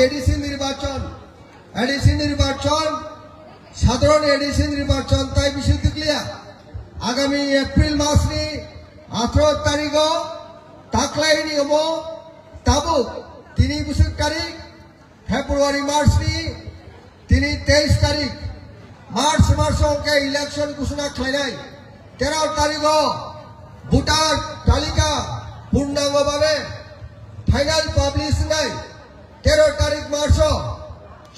ADC নির্বাচন সাধারণ ADC নির্বাচন তাই বিষয় দেখলিয়া আগামী এপ্রিল মাসনি 18 তারিখ তাকলাই নিয়ম তাবুক 3 তারিখ ফেব্রুয়ারি মাসনি 23 তারিখ মার্চ মাসকে ইলেকশন ঘোষণা খাইনাই 13 তারিখ ভোটার তালিকা পূর্ণাঙ্গভাবে ফাইনাল পাবলিশ নাই 13 তারিখ মার্চ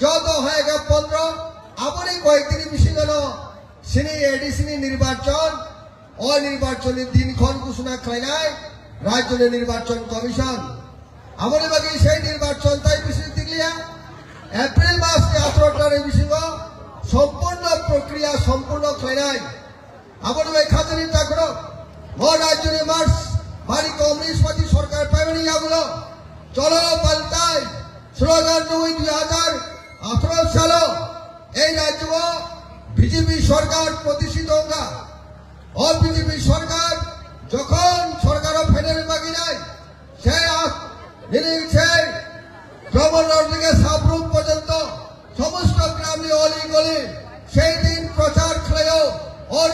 যত হয়ে গেল 15 আবার কয়েকদিন বেশি গেল সিনি এডিসি নির্বাচন অনির্বাচনের দিনক্ষণ ঘোষণা খাইনাই রাজ্য নির্বাচন কমিশন আমাদের বাকি সেই নির্বাচন তাই বিষয় দেখলিয়া এপ্রিল মাস 18 তারিখ বিষয় সম্পূর্ণ প্রক্রিয়া সম্পূর্ণ খাইনাই আমাদের ওই খাতানি চাকর রাজ্যের মার্চ বাড়ি কমিউনিস্ট পার্টি সরকার পাইনি আগুলো চলো পাল্টাই স্লোগান 2018 সাল এই রাজ্য বিজেপি সরকার প্রতিষ্ঠিত হোগা বিজেপি সরকার যখন সরকার ফেডারেল বাকি নাই সেই গভর্নর থেকে সাবরুম পর্যন্ত সমস্ত গ্রামে অলি গলি সেই দিন প্রচার খেলেও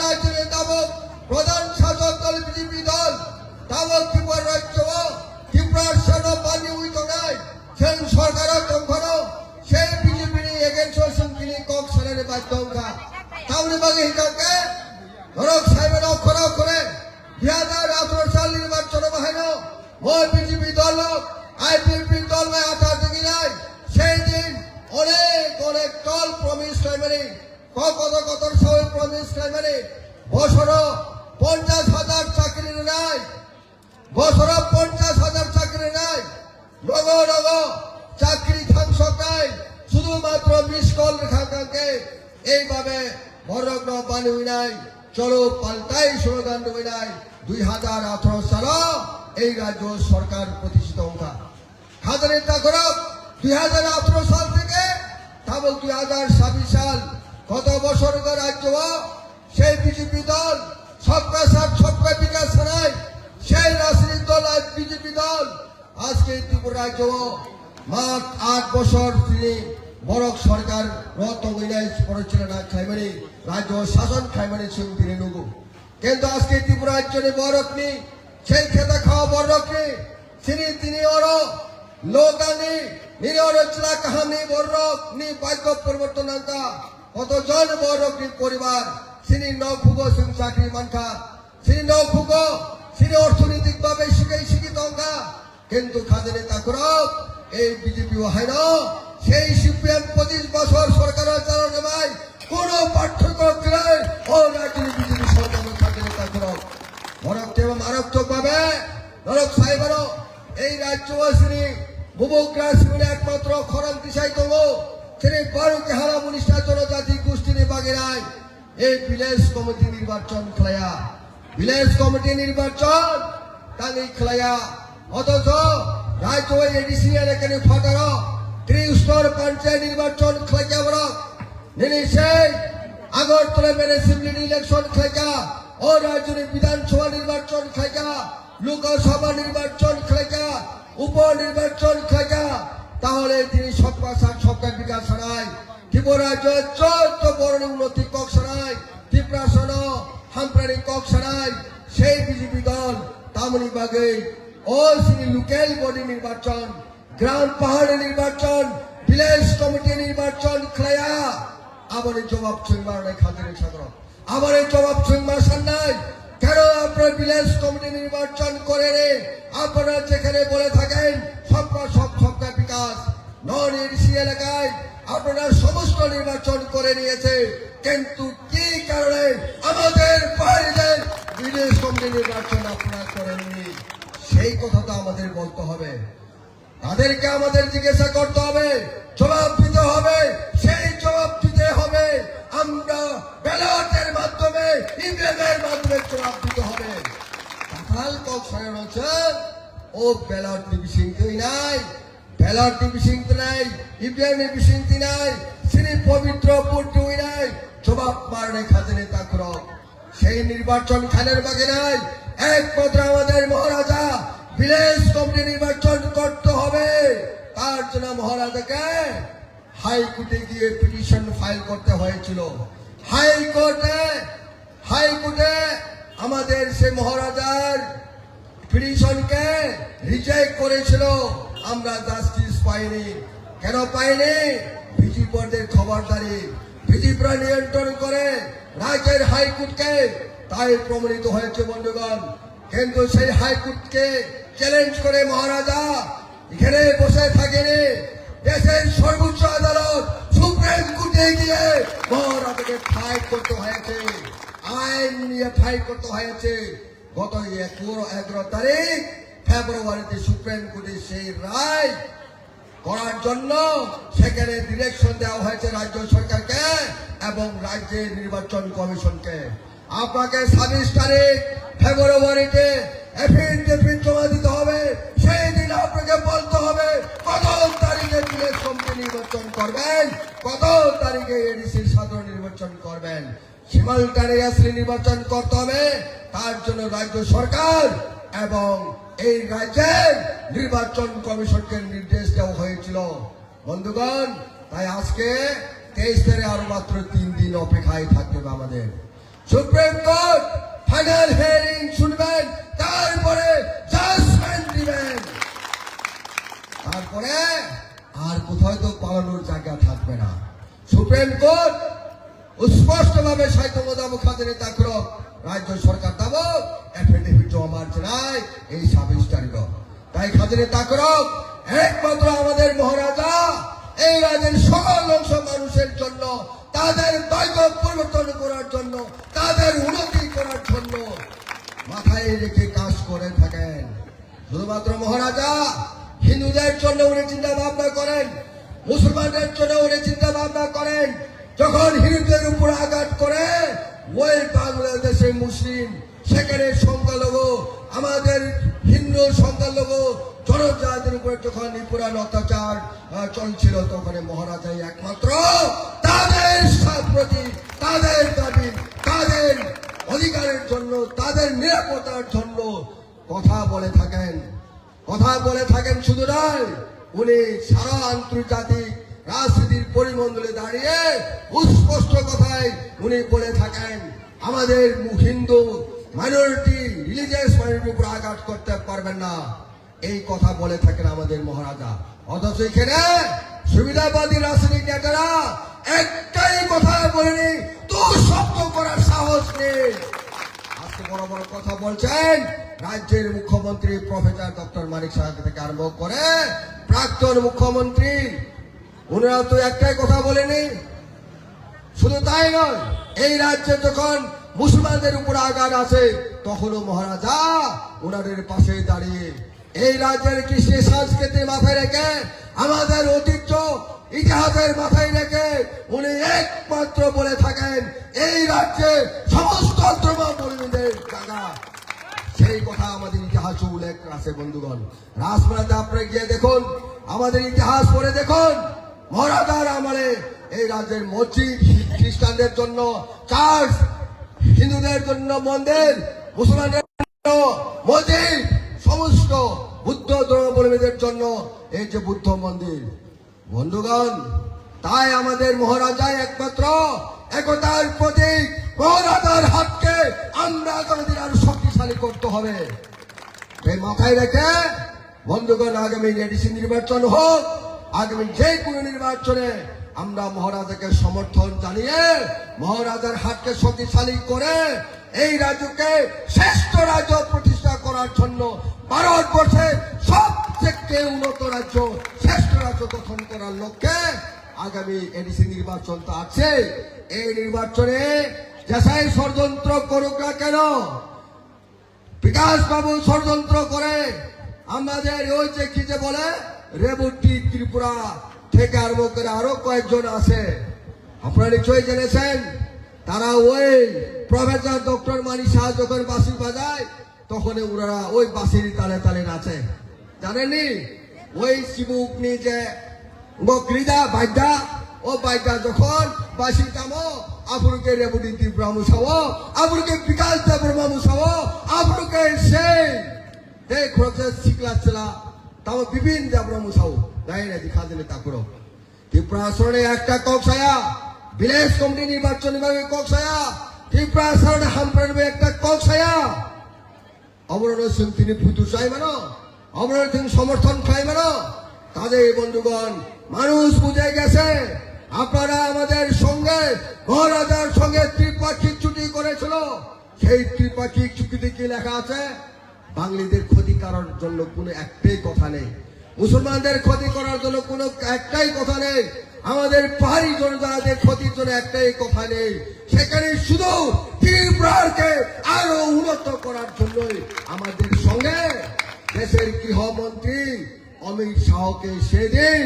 রাজ্যের দাবক প্রধান শাসক দল বিজেপি দল দাবক ত্রিপুরা রাজ্য ত্রিপুরার সেনাবাহিনী উইত নাই সেই সরকার তখন সেই বিজেপি এগেন্স্ট কিনি কক সালের বাধ্য তাহলে বাকি হিসাবকে ধরক সাহেবের অক্ষর করে 2018 সাল নির্বাচন বাহিনী বিজেপি দল আইপিপি দল আঠার দিকে নাই সেই দিন অনেক দল প্রমিস টাইমারি কত সবাই প্রমিস টাইমারি বছর 50,000 চাকরি নাই বছর 50,000 চাকরি নাই নগ চাকরি থাকসক নাই শুধুমাত্র মিস কল রেখাকে এইভাবে বরগ্ন বানি নাই চলো পাল্টাই স্লোগান দেবে নাই 2018 সাল এই রাজ্য সরকার প্রতিষ্ঠিত হোগা খাদানি তাকরক 2018 সাল থেকে তাবল 2026 সাল কত বছর রাজ্য সেই বিজেপি দল সবকা সাথ সবকা বিকাশ নাই সেই রাজনৈতিক দল আজ বিজেপি দল আজকে ত্রিপুরা রাজ্য মাত্র 8 বছর তিনি বরক সরকার রত পরিচালনা খাইমানি রাজ্য শাসন খাইমানি তিনি নুগু কিন্তু আজকে ত্রিপুরা রাজ্যের বরক নি সেই খেতে খাওয়া বরক নি তিনি লোকানি নিরচলা কাহানি বরক নি ভাগ্য পরিবর্তন আনতা কতজন বরক নি পরিবার তিনি নৌফুগ সিং চাকরি মানখা তিনি নৌফুগ তিনি অর্থনৈতিক ভাবে শিক্ষিত অঙ্গা কিন্তু খাদানি তাকরক এই বিজেপি হয় না সেই সিপিএম 25 বছর সরকার চালানো ভাই কোন পার্থক্য নাই রাজ্যের বিজেপি সরকার খাদানি তাকরক বরক এবং মারাত্মক ভাবে ধরক সাহেবের এই রাজ্যবাসী বুবগ্রাসী একমাত্র খরম দিশাই তঙ্গ তিনি বারুকে হারা মনিষ্ঠা জনজাতি গোষ্ঠী বাগেরাই এই ভিলেজ কমিটি নির্বাচন খেলায়া ভিলেজ কমিটি নির্বাচন টাঙ্গি খেলায়া অথচ রাজ্য এডিসি এলাকায় ফাটার ত্রিস্তর পঞ্চায়েত নির্বাচন খেলাইয়া বরক সেই আগরতলা মিউনিসিপালিটি ইলেকশন খেলাইয়া রাজ্যের বিধানসভা নির্বাচন খেলাইয়া লোকসভা নির্বাচন খেলাইয়া উপনির্বাচন খেলাইয়া তাহলে তিনি সবকা সাথ সবকা বিকাশ হারায় ত্রিপুরা রাজ্য চৌদ্দ বড় উন্নতি কক সারায় ত্রিপুরা সন হামপ্রাণী কক সারায় সেই বিজেপি দল তামনি বাগে তিনি লোকাল বডি নির্বাচন গ্রাম পাহাড়ি নির্বাচন ভিলেজ কমিটি নির্বাচন খেলাইয়া আবার জবাব ছুঁইবার নাই খাদানি ছাত্র আবার জবাব ছুঁইবার সান্নাই কেন আপনার ভিলেজ কমিটি নির্বাচন করে আপনারা যেখানে বলে থাকেন সবকা বিকাশ নন এডিসি এলাকায় আপনারা সমস্ত নির্বাচন করে নিয়েছে কিন্তু কি কারণে আমাদের বাইরে ভিলেজ কমিটি নির্বাচন আপনারা করেননি সেই কথা তো আমাদের বলতে হবে তাদেরকে আমাদের জিজ্ঞাসা করতে হবে জবাব দিতে হবে সেই জবাব দিতে হবে আমরা ব্যালটের মাধ্যমে ইভিএমের মাধ্যমে জবাব দিতে হবে তাকাল কক সায়ন হচ্ছে ও ব্যালট নিবিসিংতই নাই ব্যালট নিবিসিংত নাই ইভিএম নিবিসিংতি নাই শ্রী পবিত্র পুটুই নাই জবাব মারনে খাদানি তাকরক সেই নির্বাচন খানের বাকি নাই একমাত্র আমাদের মহারাজা ভিলেজ কমিটি নির্বাচন করতে হবে তার জন্য মহারাজাকে হাইকোর্টে গিয়ে পিটিশন ফাইল করতে হয়েছিল। হাইকোর্টে আমাদের সে মহারাজার পিটিশনকে রিজেক্ট করেছিল। আমরা জাস্টিস পাইনি। কেন পাইনি? বিজেপি বোর্ডের খবরদারি, বিজেপিরা নিয়ন্ত্রণ করে রাজ্যের হাইকোর্টকে, তাই প্রমাণিত হয়েছে বন্ধুগণ। কিন্তু সেই হাইকোর্টকে চ্যালেঞ্জ করে মহারাজা এখানে বসে থাকেনি। দেশের সর্বোচ্চ আদালত সুপ্রিম কোর্টে গিয়ে মহারাজাকে ফাইট করতে হয়েছে, আইন নিয়ে ফাইট করতে হয়েছে। গত 11 তারিখ ফেব্রুয়ারিতে সুপ্রিম কোর্টে সেই রায় করার জন্য সেখানে ডিরেকশন দেওয়া হয়েছে রাজ্য সরকারকে এবং রাজ্যের নির্বাচন কমিশনকে। আপনাকে 26 তারিখ ফেব্রুয়ারিতে এফিডেভিট জমা দিতে হবে। সেই দিন আপনাকে বলতে হবে কত তারিখে বিলেজ কমিটি নির্বাচন করবেন, কত তারিখে এডিসির সাধারণ নির্বাচন করবেন। সিমালটানিয়াসলি নির্বাচন করতে হবে। তার জন্য রাজ্য সরকার এবং এই রাজ্যের নির্বাচন কমিশনকে নির্দেশ দেওয়া হয়েছিল বন্ধুগণ। তাই আজকে 23 তারিখে আরো মাত্র 3 দিন অপেক্ষায় থাকতে হবে আমাদের। সুপ্রিম কোর্ট ফাইনাল হিয়ারিং শুনবেন, তারপরে জাজমেন্ট দিবেন। তারপরে আর কোথাও তো পালানোর জায়গা থাকবে না। সুপ্রিম কোর্ট স্পষ্টভাবে সাহিত্য মোতাবেক খাজনে তাকরক রাজ্য সরকার দাবক এফিডেভিট জমা মারছে নাই এই 26 তারিখ। তাই খাজনে তাকরক একমাত্র আমাদের মহারাজা এই রাজ্যের সকল অংশ মানুষের জন্য, তাদের দায়িত্ব পরিবর্তন করার জন্য, তাদের উন্নতি করার জন্য মাথায় রেখে কাজ করে থাকেন। শুধুমাত্র মহারাজা হিন্দুদের জন্য উনি চিন্তা ভাবনা করেন, মুসলমানদের জন্য উনি চিন্তা ভাবনা করেন। যখন হিন্দুদের উপর আঘাত করে ওই বাংলাদেশে মুসলিম, সেখানে সংখ্যালঘু, আমাদের হিন্দু সংখ্যালঘু জনজাতির উপরে যখন নিপুরান অত্যাচার চলছিল, তখন মহারাজাই একমাত্র তাদের প্রতি, তাদের দাবি, তাদের অধিকারের জন্য, তাদের নিরাপত্তার জন্য কথা বলে থাকেন। শুধু নয়, উনি সারা আন্তর্জাতিক রাজনীতির পরিমণ্ডলে দাঁড়িয়ে স্পষ্ট কথায় উনি বলে থাকেন আমাদের হিন্দু মাইনরিটি, রিলিজিয়াস মাইনরিটির উপর আঘাত করতে পারবেন না। এই কথা বলে থাকেন আমাদের মহারাজা। অথচ এখানে সুবিধাবাদী রাজনৈতিক নেতারা একটাই কথা বলেনি, তো শব্দ করার সাহস নেই। আজকে বড় বড় কথা বলছেন রাজ্যের মুখ্যমন্ত্রী প্রফেসর ডক্টর মানিক সাহা থেকে আরম্ভ করে প্রাক্তন মুখ্যমন্ত্রী, ওনারা তো একটাই কথা বলেনি। শুধু তাই নয়, এই রাজ্যে যখন মুসলমানদের উপর আঘাত আছে তখনও মহারাজা ওনাদের পাশে দাঁড়িয়ে এই রাজ্যের কৃষি সংস্কৃতি মাথায় রেখে, আমাদের ঐতিহ্য ইতিহাসের মাথায় রেখে উনি একমাত্র বলে থাকেন এই রাজ্যে সমস্ত ধর্মাবলম্বীদের জায়গা। সেই কথা আমাদের ইতিহাসে উল্লেখ আছে বন্ধুগণ। রাজমেলাতে আপনারা গিয়ে দেখুন, আমাদের ইতিহাস পড়ে দেখুন, মহারাজার আমলে এই রাজ্যের মসজিদ খ্রিস্টানদের জন্য চার্চ, হিন্দুদের জন্য মন্দির, মুসলমানদের জন্য মসজিদ, সমস্ত বুদ্ধ ধর্মাবলম্বীদের জন্য এই যে বুদ্ধ মন্দির বন্ধুগণ। তাই আমাদের মহারাজা একমাত্র একতার প্রতীক। মহারাজার হাতকে আমরা আগামী দিন আরো শক্তিশালী করতে হবে। এই মাথায় রেখে বন্ধুগণ, আগামী এডিসি নির্বাচন হোক, আগামী যে কোনো নির্বাচনে আমরা মহারাজাকে সমর্থন জানিয়ে মহারাজার হাতকে শক্তিশালী করে এই রাজ্যকে শ্রেষ্ঠ রাজ্য প্রতিষ্ঠা করার জন্য ভারতবর্ষে সবচেয়ে উন্নত রাজ্য, শ্রেষ্ঠ রাজ্য গঠন করার লক্ষ্যে আগামী এডিসি নির্বাচন তো আছে। এই নির্বাচনে যাচাই ষড়যন্ত্র করুক না কেন, বিকাশ বাবু ষড়যন্ত্র করে আমাদের ওই যে কি যে বলে রেবতী ত্রিপুরা থেকে আরম্ভ করে আরো কয়েকজন আছে, আপনারা নিশ্চয়ই জেনেছেন। তারা ওই প্রফেসর ডক্টর মানিক সাহা যখন বাঁশি বাজায় তখন ওনারা ওই বাঁশির তালে তালে নাচে, জানেননি? ওই শিবুক নিয়ে যে বকরিদা বাইদা, ও বাইদা যখন বাঁশি কামো আপনাকে রেবতী ত্রিপুরা মুসাও, আপনাকে বিকাশ দেবর্মা মুসাও, আপনাকে সেই দেখ শিখলা ছিলা তাও বিভিন্ন দেবর্মা মুসাও নাই না দিখা দিলে তা করো ত্রিপুরা আসনে একটা কক্সায়া ভিলেজ কমিটি নির্বাচন বিভাগের কক্সায়া ত্রিপুরা আসনে হামপারবে একটা কক্সায়া অমরণ সিং তিনি ফুতু চাই মানো অমরণ সিং সমর্থন খাই মানো তাদের বন্ধুগণ মানুষ বুঝে গেছে আপনারা আমাদের সঙ্গে মহারাজার সঙ্গে ত্রিপাক্ষিক চুক্তি করেছিল সেই ত্রিপাক্ষিক চুক্তিতে কি লেখা আছে বাঙালিদের ক্ষতি করার জন্য কোনো একটাই কথা নেই মুসলমানদের ক্ষতি করার জন্য কোনো একটাই কথা নেই আমাদের পাহাড়ি জনজাতিদের ক্ষতির জন্য একটাই কথা নেই সেখানে শুধু ত্রিপুরাকে আরো উন্নত করার জন্যই আমাদের সঙ্গে দেশের গৃহমন্ত্রী অমিত শাহকে সেদিন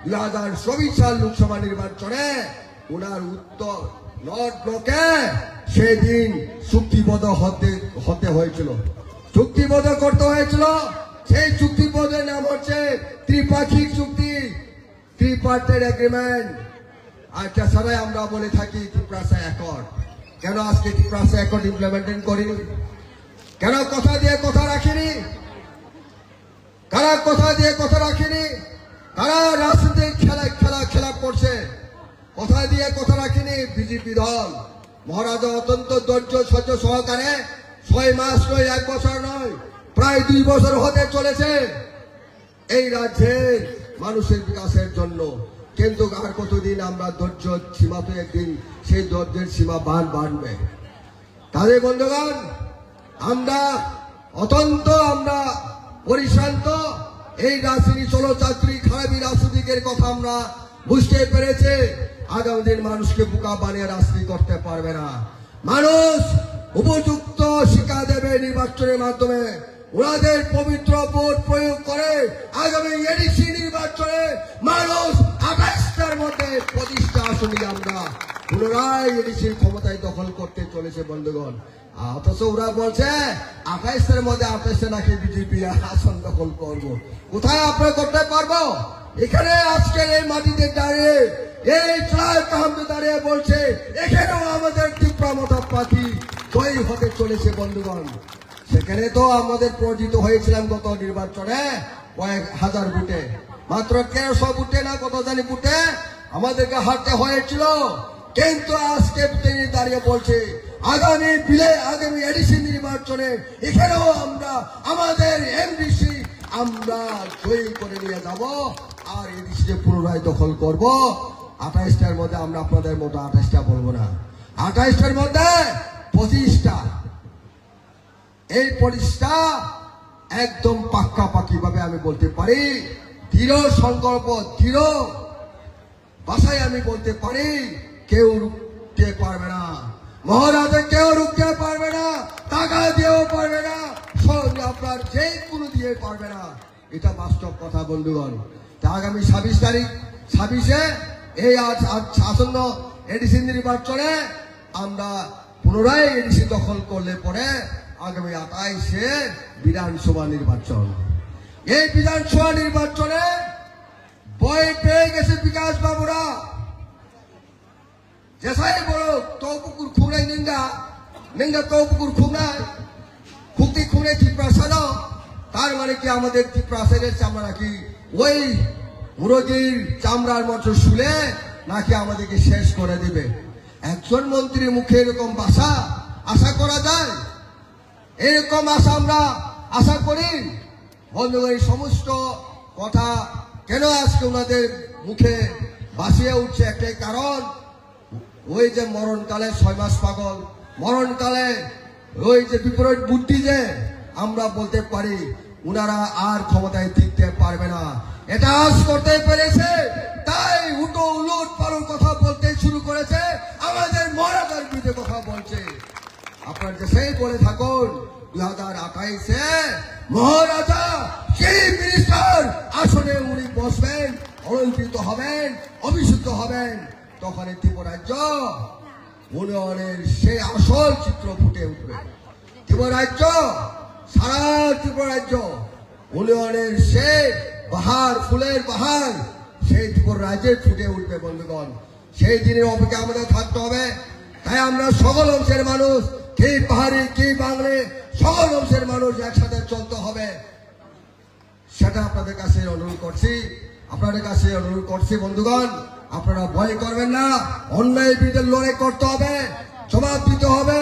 2024 সাল লোকসভা নির্বাচনে ওনার উত্তর নর্থ ব্লকে সেদিন চুক্তিবদ্ধ হতে হয়েছিল চুক্তিবদ্ধ করতে হয়েছিল সেই চুক্তিবদ্ধের নাম হচ্ছে ত্রিপাক্ষিক চুক্তি ত্রিপার্টের এগ্রিমেন্ট আচ্ছা সবাই আমরা বলে থাকি ত্রিপুরাসা অ্যাকর্ড কেন আজকে ত্রিপুরাসা অ্যাকর্ড ইমপ্লিমেন্টেশন করিনি কেন কথা দিয়ে কথা রাখিনি কারা কথা দিয়ে কথা রাখিনি কারা রাজনীতির খেলা করছে কথা দিয়ে কথা রাখিনি বিজেপি দল মহারাজা অত্যন্ত ধৈর্য সহ্য সহকারে 6 মাস নয় 1 বছর নয় প্রায় 2 বছর হতে চলেছে এই রাজ্যের মানুষের বিকাশের জন্য কিন্তু আর কতদিন আমরা ধৈর্য সীমা তো একদিন সেই ধৈর্যের সীমা বাড়বে তাদের বন্ধুগণ আমরা অত্যন্ত আমরা পরিশ্রান্ত এই রাজনীতি চলচাত্রী খারাপি রাজনীতিকের কথা আমরা বুঝতে পেরেছে আগামী দিন মানুষকে বোকা বানিয়ে রাজনীতি করতে পারবে না মানুষ উপযুক্ত শিক্ষা দেবে নির্বাচনের মাধ্যমে ওনাদের পবিত্র ভোট প্রয়োগ করে আগামী এডিসি নির্বাচনে মানুষ 28টার মধ্যে 25টা আসনে আমরা পুনরায় এডিসির ক্ষমতায় দখল করতে চলেছে বন্ধুগণ অথচ ওরা বলছে 28টার মধ্যে 28টা নাকি বিজেপি আসন দখল করবো কোথায় আমরা করতে পারবো এখানে আজকে এই মাটিতে দাঁড়িয়ে এই ট্রাইব কাহামতে দাঁড়িয়ে বলছে এখানেও আমাদের ত্রিপুরা মতা পার্টি জয়ী হতে চলেছে বন্ধুগণ সেখানে তো আমাদের পরাজিত হয়েছিলাম গত নির্বাচনে কয়েক হাজার বুথে মাত্র 1300 বুথে না কত জানি বুথে আমাদেরকে হারতে হয়েছিল কিন্তু আজকে তিনি দাঁড়িয়ে বলছে আগামী এডিসি নির্বাচনে এখানেও আমরা আমাদের এমডিসি আমরা জয়ী করে নিয়ে যাব আর এডিসি পুনরায় দখল করব 28টার মধ্যে আমরা আপনাদের মতো 28টা বলবো না 28টার মধ্যে 25টা এই পরিষ্টা একদম পাক্কাপাকি ভাবে আমি বলতে পারি দৃঢ় সংকল্প দৃঢ় ভাষায় আমি বলতে পারি কেউ রুখতে পারবে না মহারাজা কেউ রুখতে পারবে না টাকা দিয়েও পারবে না সঙ্গে আপনার যে কোনো দিয়ে পারবে না এটা বাস্তব কথা বন্ধুগণ আগামী 26 তারিখ 26-এ এই আসন্ন এডিসি নির্বাচনে আমরা পুনরায় এডিসি দখল করলে পরে আগামী 28-এ বিধানসভা নির্বাচন এই বিধানসভা নির্বাচনে বই পেয়ে গেছে বিকাশ বাবুরা যেসাই বড় তো পুকুর খুঁড়ে নিঙ্গা তো পুকুর খুঁড়ায় খুঁড়তে খুঁড়ে ত্রিপ্রাসাদ তার মানে কি আমাদের ত্রিপ্রাসাদের চামড়া নাকি ওই মুরগির চামড়ার মতো শুলে নাকি আমাদেরকে শেষ করে দিবে একজন মন্ত্রীর মুখে এরকম ভাষা আশা করা যায় এরকম আশা আমরা আশা করি বন্ধুগণ এই সমস্ত কথা কেন আজকে ওনাদের মুখে ভাসিয়ে উঠছে একটাই কারণ ওই যে মরণকালে 6 মাস পাগল মরণকালে ওই যে বিপরীত বুদ্ধি যে আমরা বলতে পারি ওনারা আর ক্ষমতায় টিকতে পারবে না এটা আজ করতে পেরেছে তাই উটো উলট পালন কথা বলতে শুরু করেছে আমাদের মহারাজার বিরুদ্ধে কথা বলছে আপনার যে সেই বলে থাকুন 2028-এ মহারাজা সেই মিনিস্টার আসনে উনি বসবেন অলঙ্কৃত হবেন অভিষিক্ত হবেন তখন ত্রিপুরা রাজ্য উন্নয়নের সেই আসল চিত্র ফুটে উঠবে ত্রিপুরা রাজ্য সারা ত্রিপুরা রাজ্য উন্নয়নের সেই বাহার ফুলের বাহার সেই ত্রিপুরা রাজ্যে ফুটে উঠবে বন্ধুগণ সেই দিনের অপেক্ষা আমাদের থাকতে হবে তাই আমরা সকল অংশের মানুষ কি পাহাড়ি কি বাংলা সকল অংশের মানুষ একসাথে চলতে হবে সেটা আপনাদের কাছে অনুরোধ করছি আপনাদের কাছে অনুরোধ করছি বন্ধুগণ, আপনারা ভয় করবেন না, অন্যায় বিরুদ্ধে লড়াই করতে হবে, জবাব দিতে হবে।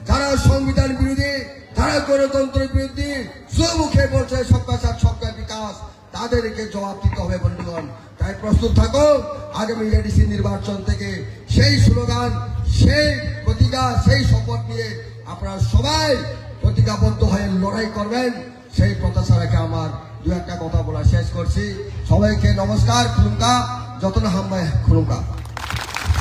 যারা সংবিধান বিরোধী, যারা গণতন্ত্রের বিরোধী, সুমুখে বলছে সবকা সাথ সবকা বিকাশ, তাদেরকে জবাব দিতে হবে বন্ধুগণ। তাই প্রস্তুত থাকো, আগামী এডিসি নির্বাচন থেকে সেই স্লোগান, সেই প্রতিজ্ঞা, সেই শপথ নিয়ে আপনারা সবাই প্রতিজ্ঞাবদ্ধ হয়ে লড়াই করবেন, সেই প্রত্যাশা রেখে আমার দু একটা কথা বলা শেষ করছি। সবাইকে নমস্কার, খুলুমকা, যতন হাম্বায় খুলুমকা।